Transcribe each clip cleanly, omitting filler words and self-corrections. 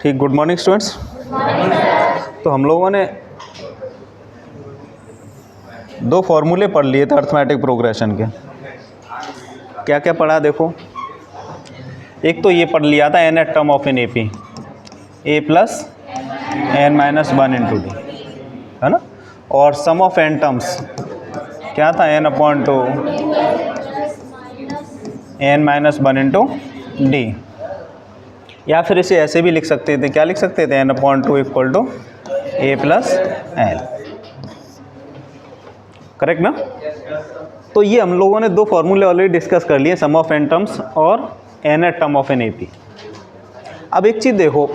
ठीक, good morning students. तो हम लोगों ने दो फॉर्मूले पढ़ लिए थे अर्थमेटिक प्रोग्रेशन के। क्या क्या पढ़ा देखो, एक तो ये पढ़ लिया था n eth term of an AP, a plus n minus one into D, है ना। और सम ऑफ n टर्म्स क्या था, n upon to n minus one into D. या फिर इसे ऐसे भी लिख सकते थे, क्या लिख सकते थे, n upon two equal to a plus l, correct ना। तो ये हम लोगों ने दो फॉर्मूले ऑलरेडी डिस्कस कर लिए, सम ऑफ n टर्म्स और n eth term of an AP। अब एक चीज़ देखो,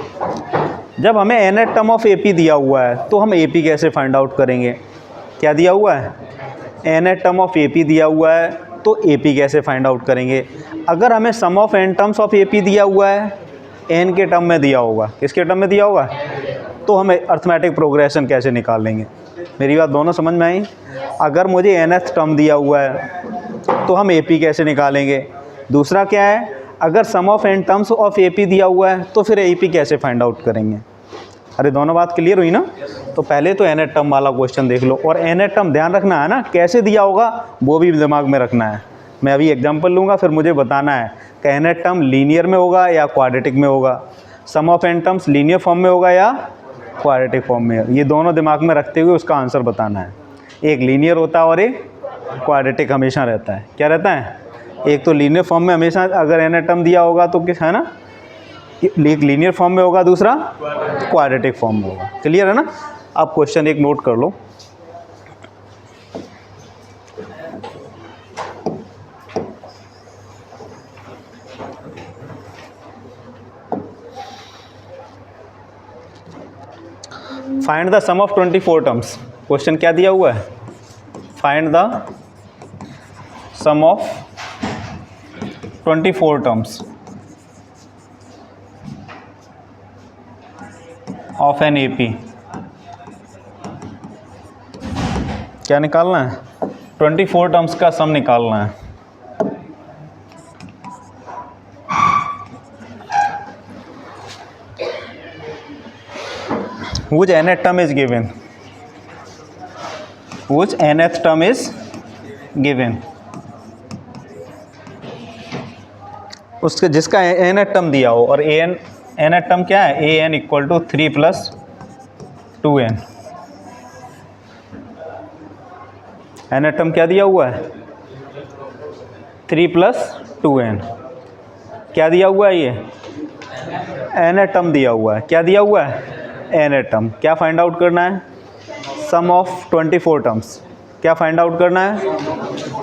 जब हमें n eth term of AP दिया हुआ है तो हम AP कैसे फाइंड आउट करेंगे। क्या दिया हुआ है, n eth term of AP दिया हुआ है, तो AP कैसे फाइंड आउट करेंगे। अगर हमें sum of n terms of AP दिया हुआ है, n के टर्म में दिया होगा, किसके टर्म में दिया होगा, तो हम अर्थमेटिक प्रोग्रेशन कैसे निकाल लेंगे। मेरी बात दोनों समझ में आई। अगर मुझे nth टर्म दिया हुआ है तो हम AP कैसे निकालेंगे। दूसरा क्या है, अगर sum of n terms of AP दिया हुआ है तो फिर AP कैसे फाइंड आउट करेंगे। अरे दोनों बात क्लियर हुई ना। तो पहले तो nth टर्म वाला क्वेश्चन देख लो, और nth टर्म ध्यान रखना है ना, कैसे दिया होगा वो भी दिमाग में रखना है। मैं अभी एग्जांपल लूँगा, फिर मुझे बताना है कि nth टर्म लीनियर में होगा या क्वाड्रेटिक में होगा, sum of n terms linear form में होगा या क्वाड्रेटिक फॉर्म में। ये दोनों दिमाग में रखते हुए उसका आंसर बताना है। एक लीनियर होता है और एक क्वाड्रेटिक हमेशा रहता है। क्या रहता है, एक तो लीनियर फॉर्म में हमेशा अगर n टर्म दिया होगा तो किस, है ना, एक लीनियर फॉर्म में होगा, दूसरा क्वाड्रेटिक फॉर्म में होगा। क्लियर है ना। अब क्वेश्चन एक नोट कर लो। Find the sum of 24 terms. Question क्या दिया हुआ है, find the sum of 24 terms of an AP। क्या निकालना है, 24 टर्म्स का सम निकालना है। Which nth term is given? Which nth term is given? उसके जिसका nth टर्म दिया हो, और nth टर्म क्या है, an equal to 3 plus 2n। nth term क्या दिया हुआ है, 3 प्लस 2n। क्या दिया हुआ है, ये nth टर्म दिया हुआ है। क्या दिया हुआ है, nth टर्म। क्या फाइंड आउट करना है, सम ऑफ 24 टर्म्स। क्या फाइंड आउट करना है,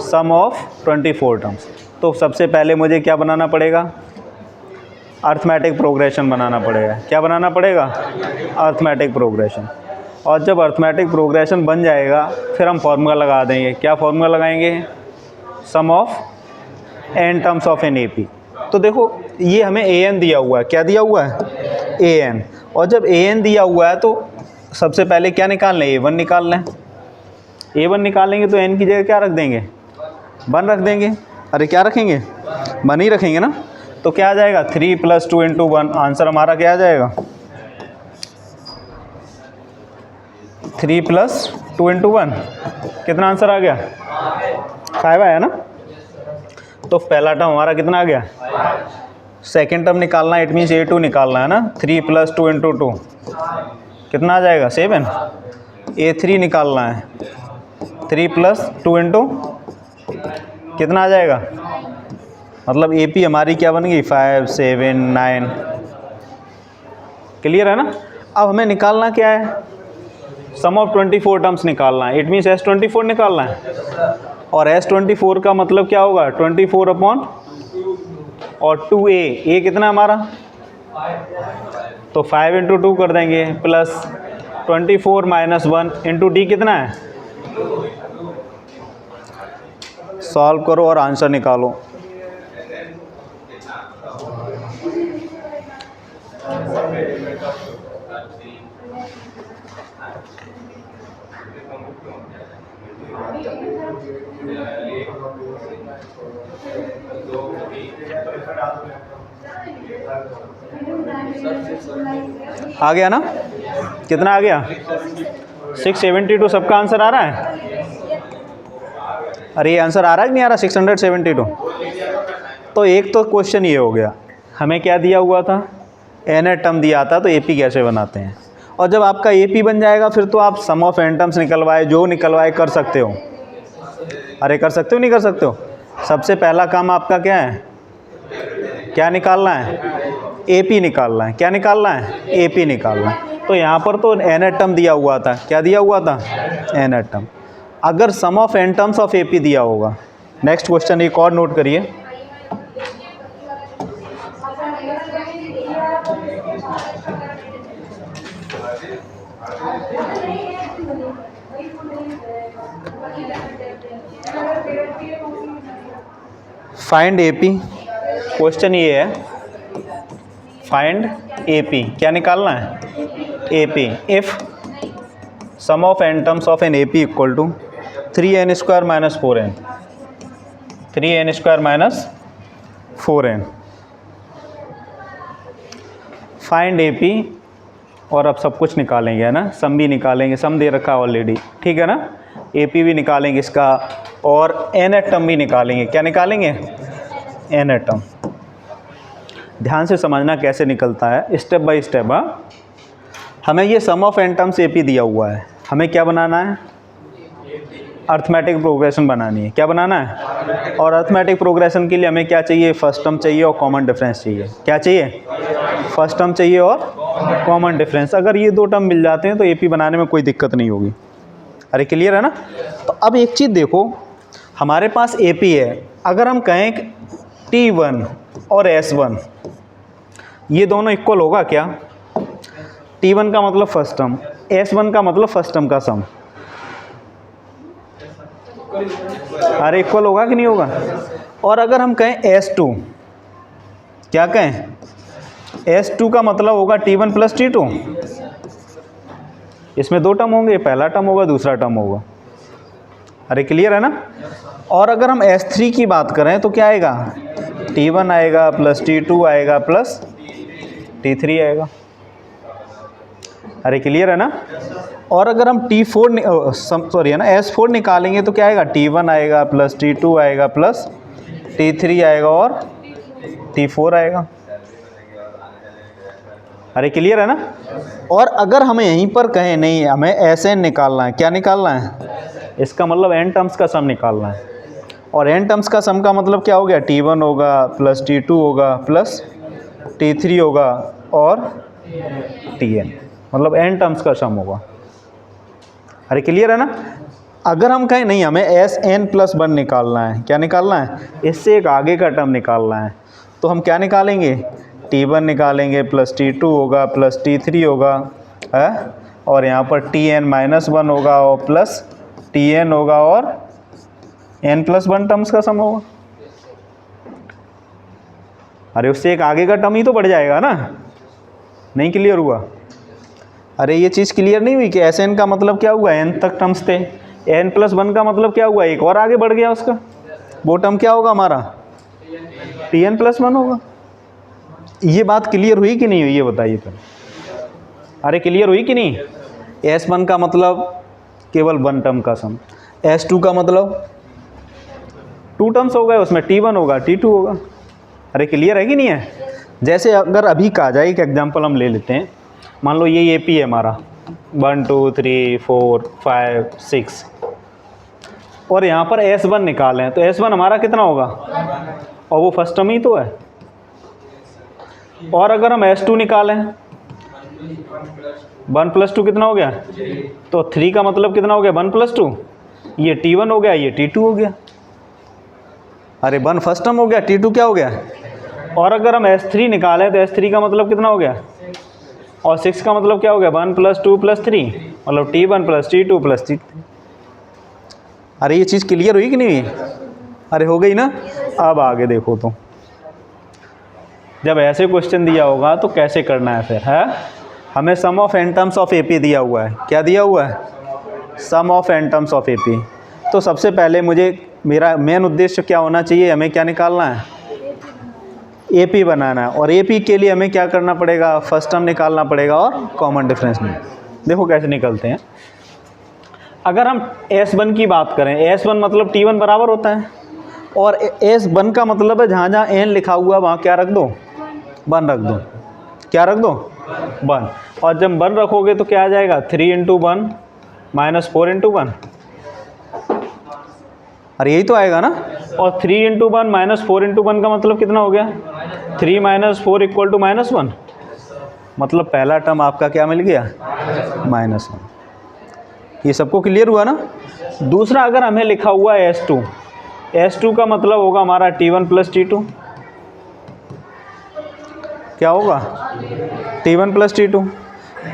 सम ऑफ 24 टर्म्स। तो सबसे पहले मुझे क्या बनाना पड़ेगा, अर्थमेटिक प्रोग्रेशन बनाना पड़ेगा। क्या बनाना पड़ेगा, अर्थमेटिक प्रोग्रेशन। और जब अर्थमेटिक प्रोग्रेशन बन जाएगा फिर हम फॉर्मूला लगा देंगे। क्या फॉर्मूला लगाएंगे, sum of n terms of an AP। तो देखो ये हमें an दिया हुआ है। क्या दिया हुआ है, an। और जब an दिया हुआ है तो सबसे पहले क्या निकालना है, a1 निकालना है। a1 निकालेंगे तो n की जगह क्या रख देंगे, 1 रख देंगे। अरे क्या रखेंगे, 1 ही रखेंगे ना। तो क्या आ जाएगा, 3 प्लस 2 इंटू 1। आंसर हमारा क्या आ जाएगा, 3 प्लस 2 इंटू 1। कितना आंसर आ गया, 5 आया ना। तो पहला टर्म हमारा कितना आ गया, सेकेंड टर्म निकालना है, इट मीन्स a2 निकालना है ना। 3 प्लस 2 इंटू 2 कितना आ जाएगा, 7। a3 निकालना है, 3 प्लस 2 इंटू कितना आ जाएगा, मतलब AP हमारी क्या बन गई, 5, 7, 9। क्लियर है ना। अब हमें निकालना क्या है, सम ऑफ 24 टर्म्स निकालना है, इट मीन्स S24 निकालना है। और S24 का मतलब क्या होगा, 24 अपॉन और 2a कितना हमारा, तो 5 इंटू 2 कर देंगे, प्लस 24 माइनस 1 इंटू डी कितना है। सॉल्व करो और आंसर निकालो। आ गया ना? कितना आ गया? 672 सबका आंसर आ रहा है? अरे ये आंसर आ रहा है कि नहीं आ रहा? 672। तो एक तो क्वेश्चन ये हो गया, हमें क्या दिया हुआ था? एन टर्म दिया था, तो एपी कैसे बनाते हैं। और जब आपका एपी बन जाएगा फिर तो आप सम ऑफ एन टर्म्स निकलवाए, जो निकलवाए कर सकते हो। अरे कर सकते हो, नहीं कर सकते हो? सबसे पहला काम आपका क्या है? क्या निकालना है? एपी निकालना है। क्या निकालना है? एपी निकालना है। तो यहाँ पर तो एन टर्म दिया हुआ था। क्या दिया हुआ था? N term. अगर sum of n terms of AP दिया होगा, नेक्स्ट क्वेश्चन एक और नोट करिए, फाइंड एपी। क्वेश्चन ये है, फाइंड एपी। क्या निकालना है? AP if sum of n terms of an AP equal to 3n square minus 4n, 3n square minus 4n। Find AP, और अब सब कुछ निकालेंगे, है ना? सम भी निकालेंगे, सम दे रखा है ऑलरेडी, ठीक है ना? एपी भी निकालेंगे इसका, और एन टर्म भी निकालेंगे। क्या निकालेंगे? N term. ध्यान से समझना कैसे निकलता है, स्टेप बाय स्टेप। हमें ये सम ऑफ एन टर्म्स एपी दिया हुआ है, हमें क्या बनाना है? अर्थमेटिक प्रोग्रेशन बनानी है। क्या बनाना है? और अर्थमेटिक प्रोग्रेशन के लिए हमें क्या चाहिए? फर्स्ट टर्म चाहिए और कॉमन डिफरेंस चाहिए। क्या चाहिए? फर्स्ट टर्म चाहिए और कॉमन डिफरेंस। अगर ये दो टर्म मिल जाते हैं तो एपी बनाने में कोई दिक्कत नहीं होगी। अरे क्लियर है ना? तो अब एक चीज़ देखो, हमारे पास एपी है, अगर हम कहें T1 और S1 ये दोनों इक्वल होगा क्या? T1 का मतलब फर्स्ट टर्म, S1 का मतलब फर्स्ट टर्म का सम। अरे इक्वल होगा कि नहीं होगा? और अगर हम कहें S2, क्या कहें? S2 का मतलब होगा T1 प्लस T2। इसमें दो टर्म होंगे, पहला टर्म होगा, दूसरा टर्म होगा। अरे क्लियर है ना? और अगर हम S3 की बात करें तो क्या आएगा? T1 आएगा प्लस T2 आएगा प्लस T3 आएगा। अरे क्लियर है ना? और अगर हम S4 निकालेंगे तो क्या आएगा? T1 आएगा प्लस T2 आएगा प्लस T3 आएगा और T4 आएगा। अरे क्लियर है ना? और अगर हमें यहीं पर कहें नहीं, हमें Sn निकालना है। क्या निकालना है? इसका मतलब n टर्म्स का सम निकालना है। और n टर्म्स का सम का मतलब क्या हो गया? T1 होगा प्लस T2 होगा प्लस T3 होगा और Tn, मतलब n टर्म्स का सम होगा। अरे क्लियर है ना? अगर हम कहें नहीं, हमें Sn+1 निकालना है। क्या निकालना है? इससे एक आगे का टर्म निकालना है, तो हम क्या निकालेंगे? T1 निकालेंगे प्लस T2 होगा प्लस T3 होगा है, और यहाँ पर Tn-1 होगा और प्लस Tn होगा और n+1 टर्म्स का सम होगा। अरे उससे एक आगे का टर्म ही तो बढ़ जाएगा ना? नहीं क्लियर हुआ? अरे ये चीज़ क्लियर नहीं हुई कि Sn का मतलब क्या हुआ? n तक टर्म्स थे, n+1 का मतलब क्या हुआ? एक और आगे बढ़ गया उसका, वो टर्म क्या होगा हमारा? Tn+1 होगा। ये बात क्लियर हुई कि नहीं हुई, ये बताइए फिर। अरे क्लियर हुई कि नहीं? S1 का मतलब केवल वन टर्म का सम, S2 का मतलब टू टर्म्स हो गए, उसमें T1 होगा T2 होगा। अरे क्लियर है कि नहीं है? जैसे अगर अभी कहा जाए, एक एग्जांपल हम ले लेते हैं, मान लो ये एपी है हमारा 1 2 3 4 5 6, और यहाँ पर S1 निकालें तो S1 हमारा कितना होगा? और वो फर्स्ट टर्म ही तो है। और अगर हम S2 निकालें, 1 + 2 कितना हो गया? तो 3 का मतलब कितना हो गया? 1 + 2, ये T1 हो गया, ये T2 हो गया। अरे 1 फर्स्ट टर्म हो गया, T2 क्या हो गया? और अगर हम S3 निकालें तो S3 का मतलब कितना हो गया? और 6 का मतलब क्या हो गया? 1 + 2 + 3, मतलब T1 + T2 + T3। अरे ये चीज़ क्लियर हुई कि नहीं हुई? अरे हो गई ना? अब आगे देखो, तो जब ऐसे क्वेश्चन दिया होगा तो कैसे करना है फिर, है? हमें sum of n terms of AP दिया हुआ है। क्या दिया हुआ है? Sum of n terms of AP. तो सबसे पहले मुझे मेरा मेन उद्देश्य क्या होना चाहिए, हमें क्या निकालना है, AP बनाना है। और AP के लिए हमें क्या करना पड़ेगा, फर्स्ट टर्म निकालना पड़ेगा और कॉमन डिफरेंस में। देखो कैसे निकलते हैं। अगर हम S1 की बात करें, S1 मतलब T1 बराबर होता है, और S1 का मतलब है जहाँ जहाँ n लिखा हुआ है वहाँ क्या रख दो, 1 रख दो। क्या रख दो, 1। और जब 1 रखोगे तो क्या आ जाएगा, 3 × 1 - 4 × 1। अरे यही तो आएगा ना। और 3 × 1 - 4 × 1 का मतलब कितना हो गया, 3 - 4 = -1। मतलब पहला टर्म आपका क्या मिल गया, -1। ये सबको क्लियर हुआ ना। दूसरा, अगर हमें लिखा हुआ है S2, S2 का मतलब होगा हमारा T1 + T2। क्या होगा, T1 + T2।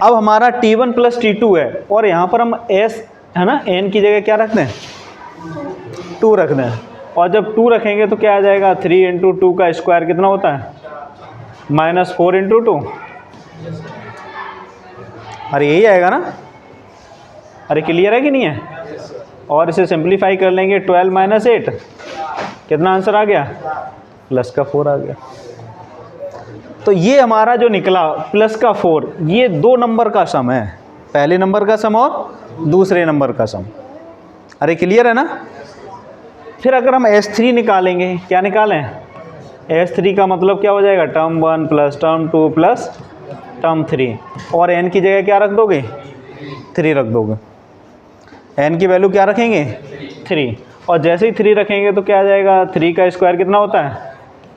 अब हमारा T1 + T2 है, और यहाँ पर हम S है ना, n की जगह क्या रखते हैं, 2 रख दें। और जब 2 रखेंगे तो क्या आ जाएगा, 3 × 2 का स्क्वायर कितना होता है, -4 × 2। अरे यही आएगा ना। अरे क्लियर है कि नहीं है। और इसे सिंप्लीफाई कर लेंगे, 12 - 8 कितना आंसर आ गया, +4 आ गया। तो ये हमारा जो निकला +4, ये 2 नंबर का सम है, पहले नंबर का सम और दूसरे नंबर का सम। अरे क्लियर है ना। फिर अगर हम S3 निकालेंगे, क्या निकालें, S3 का मतलब क्या हो जाएगा, टर्म 1 + टर्म 2 + टर्म 3। और n की जगह क्या रख दोगे, 3 रख दोगे। n की वैल्यू क्या रखेंगे, 3। और जैसे ही 3 रखेंगे तो क्या आ जाएगा, 3 का स्क्वायर कितना होता है,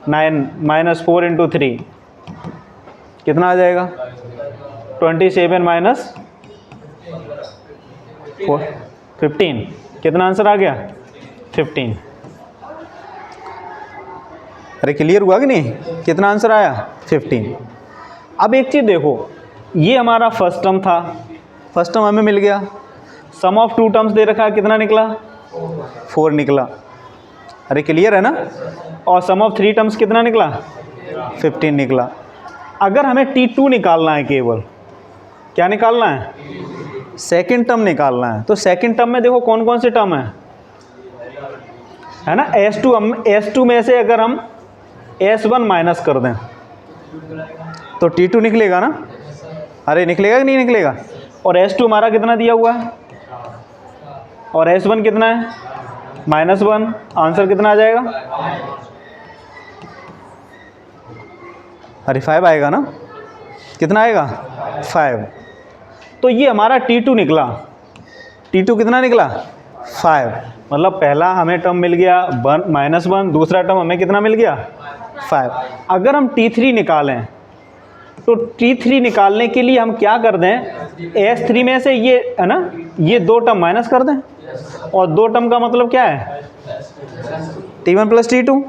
9 - 4 × 3 कितना आ जाएगा, 27 - 15 कितना आंसर आ गया, 15। अरे क्लियर हुआ कि नहीं, कितना आंसर आया, 15। अब एक चीज़ देखो, ये हमारा फर्स्ट टर्म था, फर्स्ट टर्म हमें मिल गया। सम ऑफ 2 टर्म्स दे रखा है, कितना निकला, 4 निकला। अरे क्लियर है ना। और सम ऑफ 3 टर्म्स कितना निकला, 15 निकला। अगर हमें T2 निकालना है, केवल क्या निकालना है, सेकंड टर्म निकालना है। तो सेकंड टर्म में देखो कौन कौन से टर्म है ना, S2 में से अगर हम S1 माइनस कर दें तो T2 निकलेगा ना। अरे निकलेगा कि नहीं निकलेगा। और S2 हमारा कितना दिया हुआ है, और S1 कितना है, -1। आंसर कितना आ जाएगा, अरे 5 आएगा ना। कितना आएगा, 5। तो ये हमारा T2 निकला। T2 कितना निकला, 5। मतलब पहला हमें टर्म मिल गया -1, दूसरा टर्म हमें कितना मिल गया, 5। अगर हम T3 निकालें तो T3 निकालने के लिए हम क्या कर दें, S3 में से ये है ना, ये 2 टर्म माइनस कर दें। और 2 टर्म का मतलब क्या है, T1 + T2।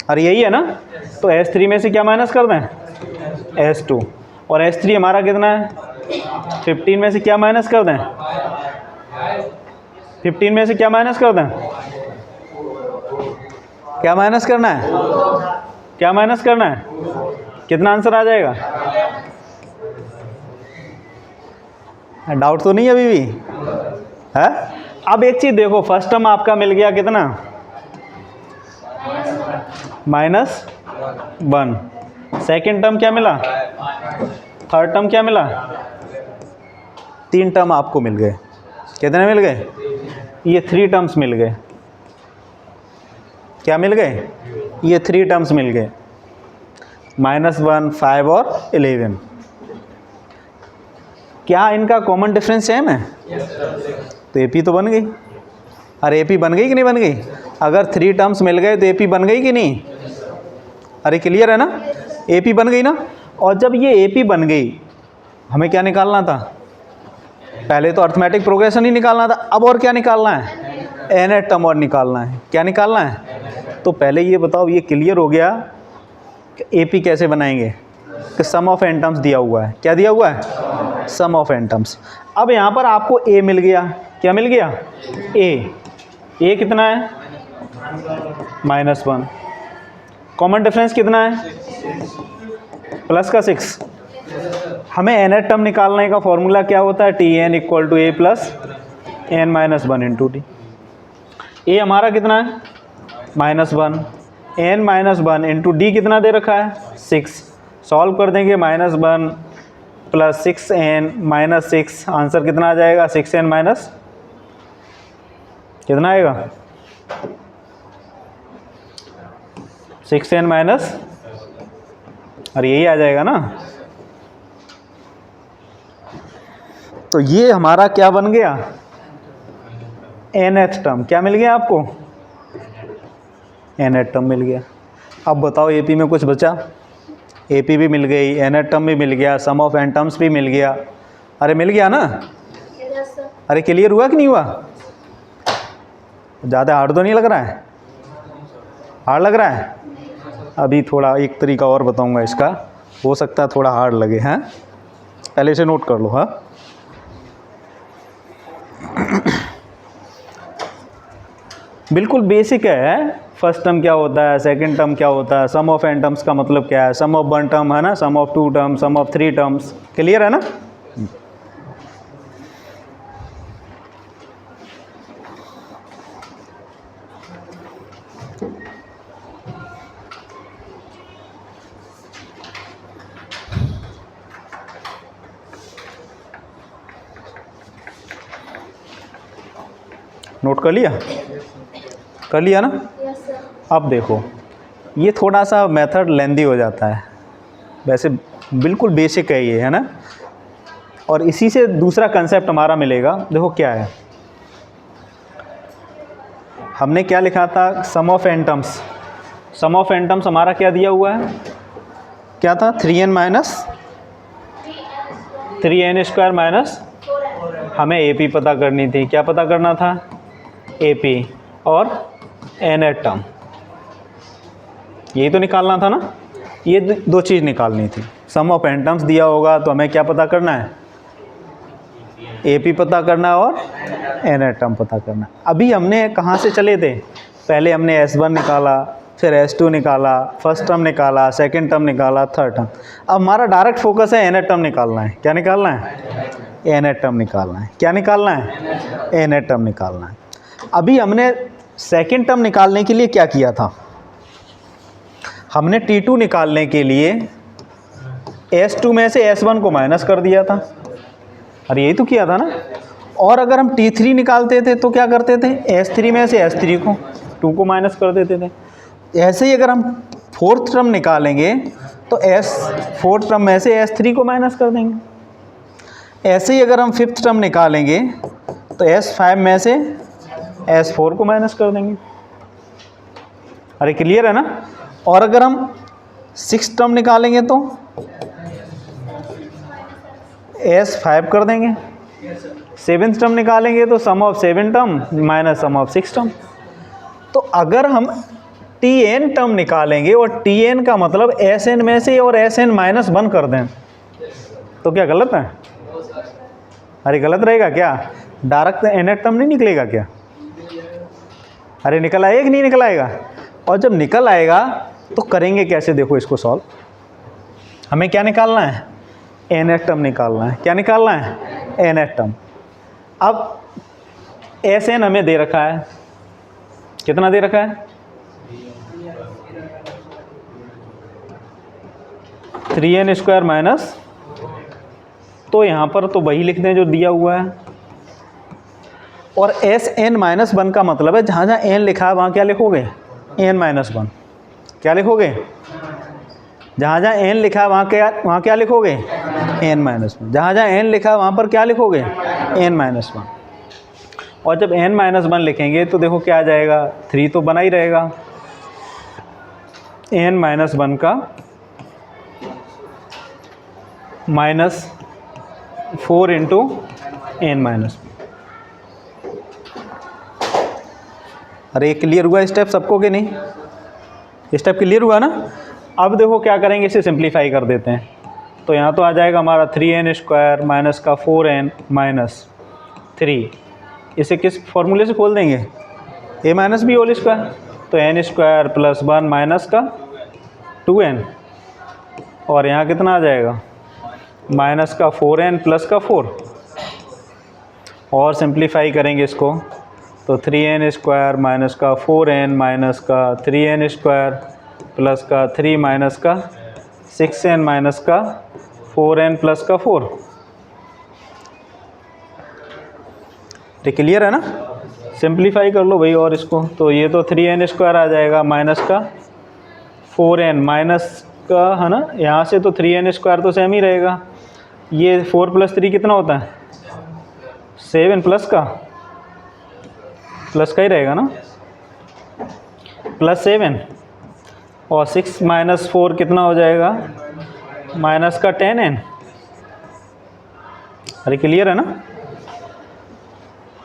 और यही है ना। तो S3 में से क्या माइनस कर दें, S2। और S3 हमारा कितना है, 15 में से क्या माइनस कर दें, 15 में से क्या माइनस कर दें, क्या माइनस करना है, क्या माइनस करना है, कितना आंसर आ जाएगा। डाउट तो नहीं अभी भी है। अब एक चीज़ देखो, फर्स्ट टर्म आपका मिल गया कितना, -1। सेकेंड टर्म क्या मिला, थर्ड टर्म क्या मिला, 3 टर्म आपको मिल गए। कितने मिल गए, ये 3 टर्म्स मिल गए। क्या मिल गए, ये 3 टर्म्स मिल गए, -1, 5 और 11। क्या इनका कॉमन डिफरेंस सेम है, तो AP तो बन गई। अरे AP बन गई कि नहीं बन गई। अगर 3 टर्म्स मिल गए तो AP बन गई कि नहीं। अरे क्लियर है ना, AP बन गई ना। और जब ये AP बन गई, हमें क्या निकालना था, पहले तो अर्थमेटिक प्रोग्रेशन ही निकालना था। अब और क्या निकालना है, nth टर्म और निकालना है। क्या निकालना है, तो पहले ये बताओ, ये क्लियर हो गया कि AP कैसे बनाएंगे, कि सम ऑफ n टर्म्स दिया हुआ है। क्या दिया हुआ है, सम ऑफ n टर्म्स। अब यहाँ पर आपको A मिल गया। क्या मिल गया, A कितना है, -1। कॉमन डिफरेंस कितना है, +6। हमें nth टर्म निकालने का फॉर्मूला क्या होता है, Tn = A + n - 1 × D। ए हमारा कितना है -1, n-1 इंटू डी कितना दे रखा है 6, सॉल्व कर देंगे -1 + 6n - 6, आंसर कितना आ जाएगा 6n माइनस कितना आएगा 6n माइनस, और यही आ जाएगा ना। तो ये हमारा क्या बन गया nth टर्म। क्या मिल गया आपको nth टर्म मिल गया। अब बताओ एपी में कुछ बचा, एपी भी मिल गई, nth टर्म भी मिल गया, सम ऑफ n टर्म्स भी मिल गया। अरे मिल गया ना, अरे क्लियर हुआ कि नहीं हुआ? ज़्यादा हार्ड तो नहीं लग रहा है? हार्ड लग रहा है? अभी थोड़ा एक तरीका और बताऊंगा इसका, हो सकता है थोड़ा हार्ड लगे। हैं पहले से नोट कर लो। हाँ बिल्कुल बेसिक है। फर्स्ट टर्म क्या होता है, सेकंड टर्म क्या होता है, सम ऑफ n टर्म्स का मतलब क्या है, सम ऑफ 1 टर्म है ना, sum of 2 term, sum of 3 terms. Clear है ना? नोट कर लिया? कर लिया ना? अब देखो ये थोड़ा सा मेथड लेंदी हो जाता है, वैसे बिल्कुल बेसिक है ये, है ना। और इसी से दूसरा कंसेप्ट हमारा मिलेगा। देखो क्या है, हमने क्या लिखा था, sum of n terms. Sum of n terms हमारा क्या दिया हुआ है, क्या था 3n minus 3n square minus, हमें एपी पता करनी थी। क्या पता करना था? एपी और nth टर्म, यही तो निकालना था ना। ये दो चीज़ निकालनी थी। सम ऑफ n टर्म्स दिया होगा तो हमें क्या पता करना है, एपी पता करना है और nth टर्म पता करना है। अभी हमने कहाँ से चले थे, पहले हमने S1 निकाला, फिर S2 निकाला, फर्स्ट टर्म निकाला, सेकंड टर्म निकाला, थर्ड टर्म। अब हमारा डायरेक्ट फोकस है nth टर्म निकालना है। क्या निकालना है? nth टर्म निकालना है। क्या निकालना है? nth टर्म निकालना है। अभी हमने सेकंड टर्म निकालने के लिए क्या किया था, हमने T2 निकालने के लिए S2 में से S1 को माइनस कर दिया था। अरे यही तो किया था ना। और अगर हम T3 निकालते थे तो क्या करते थे, S3 में से S3 को 2 को माइनस कर देते थे। ऐसे ही अगर हम फोर्थ टर्म निकालेंगे तो फोर्थ टर्म में से S3 को माइनस कर देंगे। ऐसे ही अगर हम फिफ्थ टर्म निकालेंगे तो S5 में से S4 को माइनस कर देंगे। अरे क्लियर है ना। और अगर हम सिक्स टर्म निकालेंगे तो S5 कर देंगे। सेवेंथ टर्म निकालेंगे तो sum of 7 term minus sum of 6 term. तो अगर हम Tn टर्म निकालेंगे और Tn का मतलब Sn में से और Sn माइनस 1 कर दें तो क्या गलत है? अरे गलत रहेगा क्या? डायरेक्ट nth टर्म नहीं निकलेगा क्या? अरे निकल आएगा कि नहीं निकल आएगा? और जब निकल आएगा तो करेंगे कैसे, देखो इसको सॉल्व। हमें क्या निकालना है, nth टर्म निकालना है। क्या निकालना है? nth term. अब Sn हमें दे रखा है, कितना दे रखा है? 3n स्क्वायर माइनस, तो यहाँ पर तो वही लिख दें जो दिया हुआ है। और Sn माइनस 1 का मतलब है जहाँ जहाँ n लिखा है वहाँ क्या लिखोगे, n माइनस 1। क्या लिखोगे? जहाँ जहाँ n लिखा है वहाँ क्या लिखोगे, n माइनस 1। जहाँ जहाँ n लिखा है वहाँ पर क्या लिखोगे, n माइनस 1। और जब n माइनस 1 लिखेंगे तो देखो क्या आ जाएगा, 3 तो बना ही रहेगा। n माइनस 1 का माइनस 4 इंटू n माइनस। अरे क्लियर हुआ स्टेप सबको कि नहीं? स्टेप क्लियर हुआ ना। अब देखो क्या करेंगे, इसे सिंप्लीफाई कर देते हैं। तो यहाँ तो आ जाएगा हमारा 3n स्क्वायर माइनस का 4n माइनस 3। इसे किस फॉर्मूले से खोल देंगे, a minus B whole square. तो n स्क्वायर प्लस 1 माइनस का 2n, और यहाँ कितना आ जाएगा, माइनस का 4n प्लस का 4। और सिंप्लीफाई करेंगे इसको तो 3n स्क्वायर माइनस का 4n माइनस का 3n स्क्वायर प्लस का 3 माइनस का 6n माइनस का 4n प्लस का 4। ये क्लियर है ना? सिंप्लीफाई कर लो भाई और इसको, तो ये तो 3n स्क्वायर आ जाएगा माइनस का 4n माइनस का, है ना, यहाँ से तो 3n स्क्वायर तो सेम ही रहेगा। ये 4 प्लस 3 कितना होता है? 7 प्लस का ही रहेगा ना, प्लस 7 और 6 माइनस 4 कितना हो जाएगा? माइनस का 10n। अरे क्लियर है ना?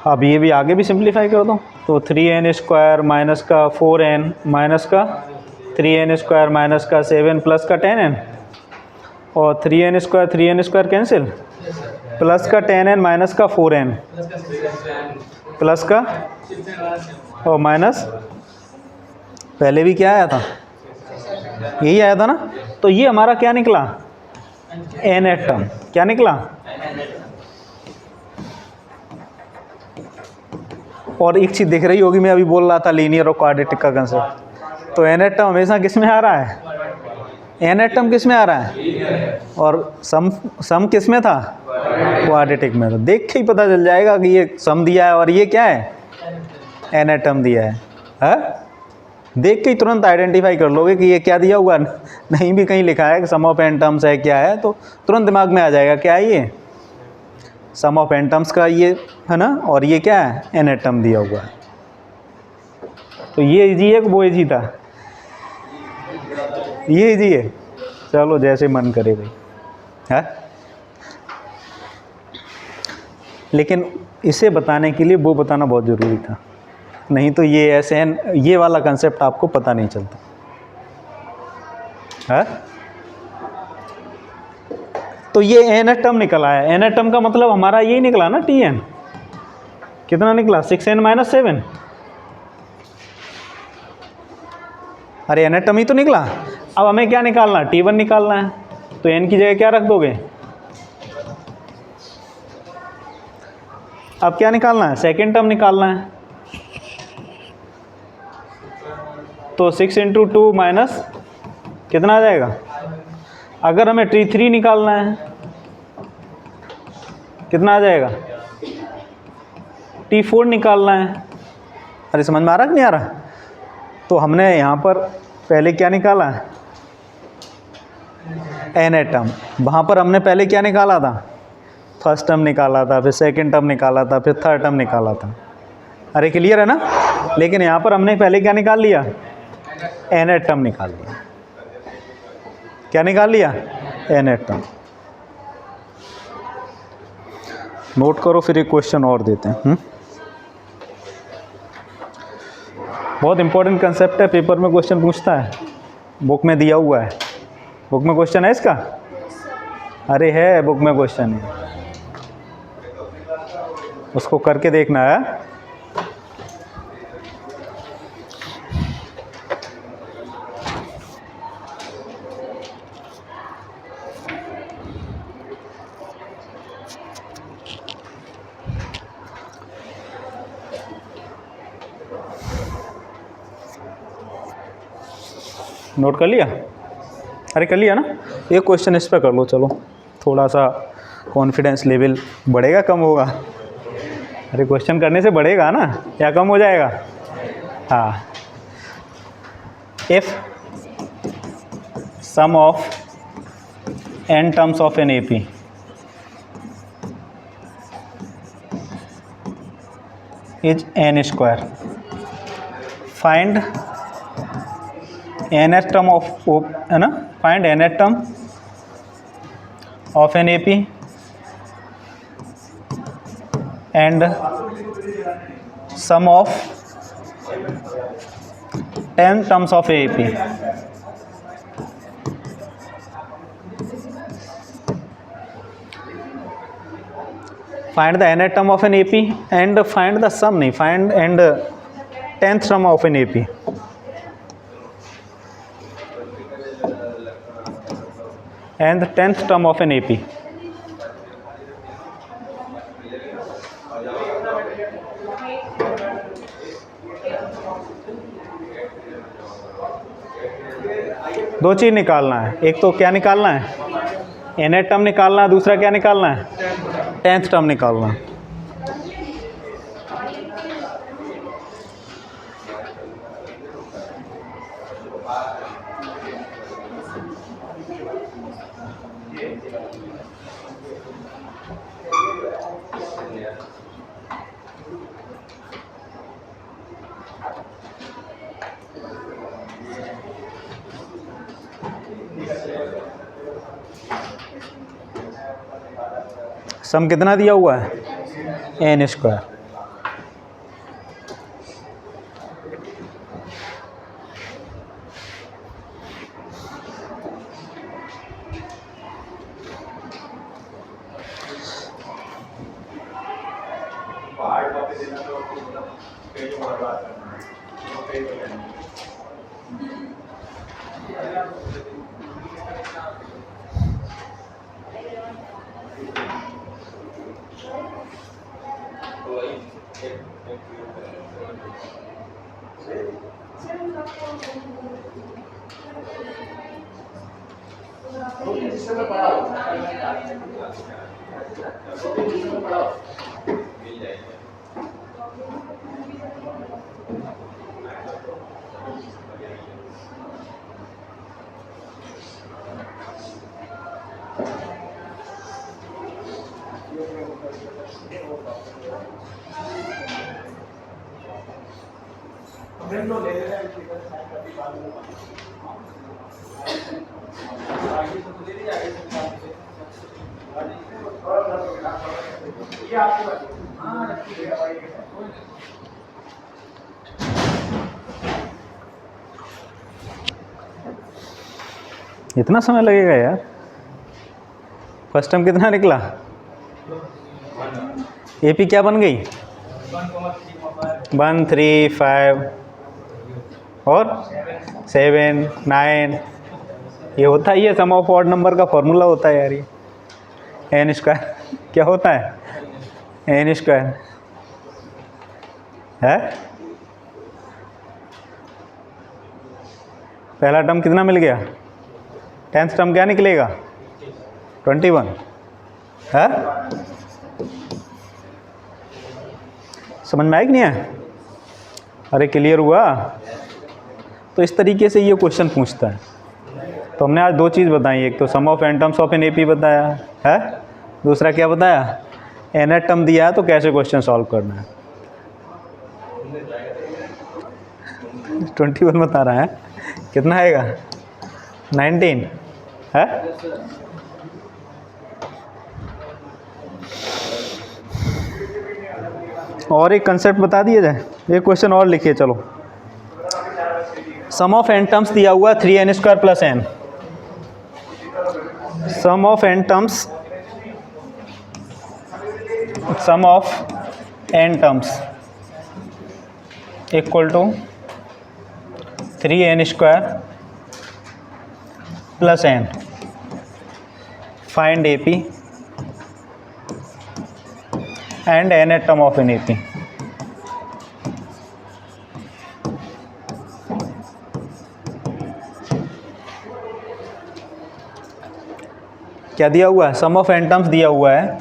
अब ये भी आगे भी सिंप्लीफाई कर दो, तो 3n स्क्वायर माइनस का 4n माइनस का 3n स्क्वायर माइनस का 7 प्लस का 10n और 3n स्क्वायर कैंसिल, प्लस का 10n माइनस का 4n प्लस का और माइनस, पहले भी क्या आया था? यही आया था ना। तो ये हमारा क्या निकला? nth term. क्या निकला? और एक चीज़ दिख रही होगी, मैं अभी बोल रहा था लीनियर और क्वाड्रेटिक का कंसेप्ट। तो nth टर्म हमेशा किस में आ रहा है? nth टर्म किस में आ रहा है? और सम किस में था? क्वाड्रेटिक में। तो देख के ही पता चल जाएगा कि ये सम दिया है और ये क्या है? nth टर्म दिया है। देख के ही तुरंत आइडेंटिफाई कर लोगे कि ये क्या दिया हुआ, नहीं भी कहीं लिखा है कि सम ऑफ n टर्म्स है क्या है, तो तुरंत दिमाग में आ जाएगा क्या है ये? सम ऑफ n टर्म्स का ये है ना, और ये क्या है? nth टर्म दिया हुआ है। तो ये इजी है कि वो इजी था? ये इजी है। चलो जैसे मन करे भाई, है। लेकिन इसे बताने के लिए वो बताना बहुत ज़रूरी था, नहीं तो ये ऐसे ये वाला कंसेप्ट आपको पता नहीं चलता है। तो ये nth टर्म निकला है। nth टर्म का मतलब हमारा यही निकला ना, tn कितना निकला? 6n minus 7। अरे nth टर्म ही तो निकला। अब हमें क्या निकालना है? t1 निकालना है। तो n की जगह क्या रख दोगे? अब क्या निकालना है? सेकेंड टर्म निकालना है। तो 6 इंटू 2 माइनस कितना आ जाएगा? अगर हमें t3 निकालना है कितना आ जाएगा? t4 निकालना है। अरे समझ में आ रहा कि नहीं आ रहा? तो हमने यहाँ पर पहले क्या निकाला है? nth term. वहाँ पर हमने पहले क्या निकाला था? फर्स्ट टर्म निकाला था, फिर सेकंड टर्म निकाला था, फिर थर्ड टर्म निकाला था। अरे क्लियर है ना? लेकिन यहाँ पर हमने पहले क्या निकाल लिया? nth टर्म निकाल लिया। क्या निकाल लिया? nth term. नोट करो, फिर एक क्वेश्चन और देते हैं। बहुत इंपॉर्टेंट कंसेप्ट है, पेपर में क्वेश्चन पूछता है, बुक में दिया हुआ है। बुक में क्वेश्चन है इसका? अरे है, बुक में क्वेश्चन है, उसको करके देखना है। नोट कर लिया? अरे कर लिया ना? एक क्वेश्चन इस पर कर लो, चलो थोड़ा सा कॉन्फिडेंस लेवल बढ़ेगा, कम होगा? अरे क्वेश्चन करने से बढ़ेगा ना, या कम हो जाएगा? हाँ। If sum of n terms of an AP is n square, find nth term of, है ना, find nth term of an AP and sum of 10 terms of AP। Find the nth term of an AP and find the sum, नहीं, find and 10th term of an AP and the 10th term of an AP. दो चीज़ निकालना है, एक तो क्या निकालना है, nth term निकालना है, दूसरा क्या निकालना है, 10th टर्म निकालना है। सम कितना दिया हुआ है, n स्क्वायर। इतना समय लगेगा यार। फर्स्ट टर्म कितना निकला, एपी क्या बन गई, 1 3 5 और 7 9। ये होता ही है, सम ऑफ ऑड नंबर का फॉर्मूला होता है यार ये। एन स्क्वायर क्या होता है, एन स्क्वायर है। पहला टर्म कितना मिल गया, 10th टर्म क्या निकलेगा, 21 है। समझ में आया कि नहीं है, अरे क्लियर हुआ। तो इस तरीके से ये क्वेश्चन पूछता है। तो हमने आज दो चीज़ बताई, एक तो sum of n terms of an AP बताया है, दूसरा क्या बताया, nth टर्म दिया है तो कैसे क्वेश्चन सॉल्व करना है। 21 बता रहा है, कितना आएगा, 19 है। और एक कंसेप्ट बता दिया जाए, एक क्वेश्चन और लिखिए चलो। सम ऑफ n टर्म्स दिया हुआ 3n square plus n, sum of n terms, sum of n terms equal to 3n square plus n। Find AP and nth term of an AP। क्या दिया हुआ है, सम ऑफ n टर्म्स दिया हुआ है,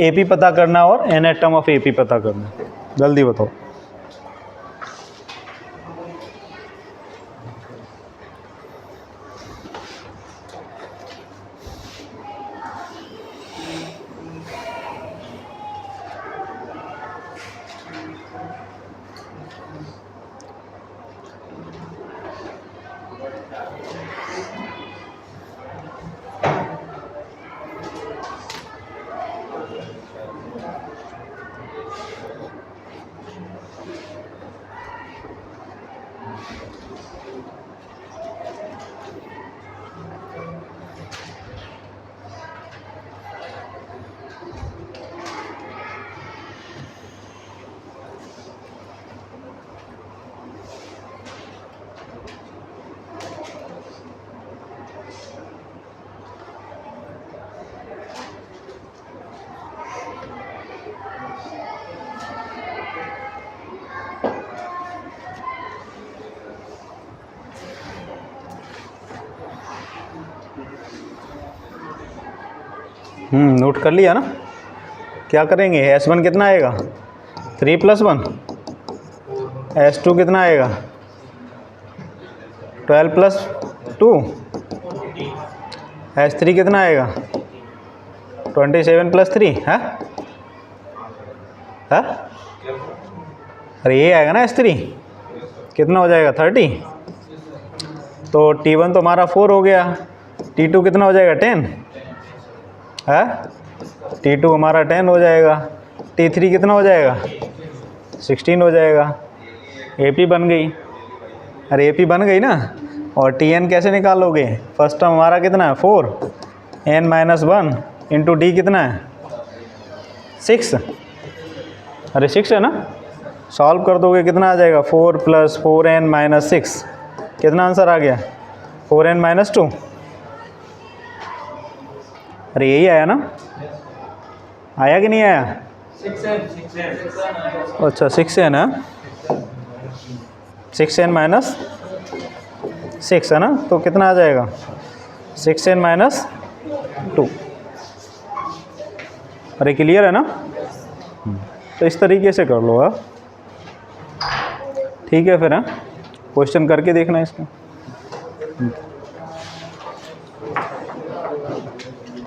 AP पता करना और nth टर्म ऑफ AP पता करना। जल्दी बताओ। नोट कर लिया ना। क्या करेंगे, S1 कितना आएगा 3 + 1, S2 कितना आएगा 12 + 2, S3 कितना आएगा 27 + 3 है। अरे ये आएगा ना S3, कितना हो जाएगा 30। तो T1 तो हमारा 4 हो गया, T2 कितना हो जाएगा 10 है, T2 हमारा 10 हो जाएगा, T3 कितना हो जाएगा 16 हो जाएगा। AP बन गई। अरे AP बन गई ना। और TN कैसे निकालोगे, फर्स्ट टर्म हमारा कितना है 4, n - 1 इंटू D कितना है 6। अरे 6 है ना, सॉल्व कर दोगे कितना आ जाएगा 4 + 4n - 6, कितना आंसर आ गया 4n - 2। अरे यही आया ना, आया कि नहीं आया? 6n। अच्छा 6n है, 6n - 6 है ना, तो कितना आ जाएगा 6n - 2। अरे क्लियर है ना। तो इस तरीके से कर लो आप, ठीक है फिर। हाँ, क्वेश्चन करके देखना इसका।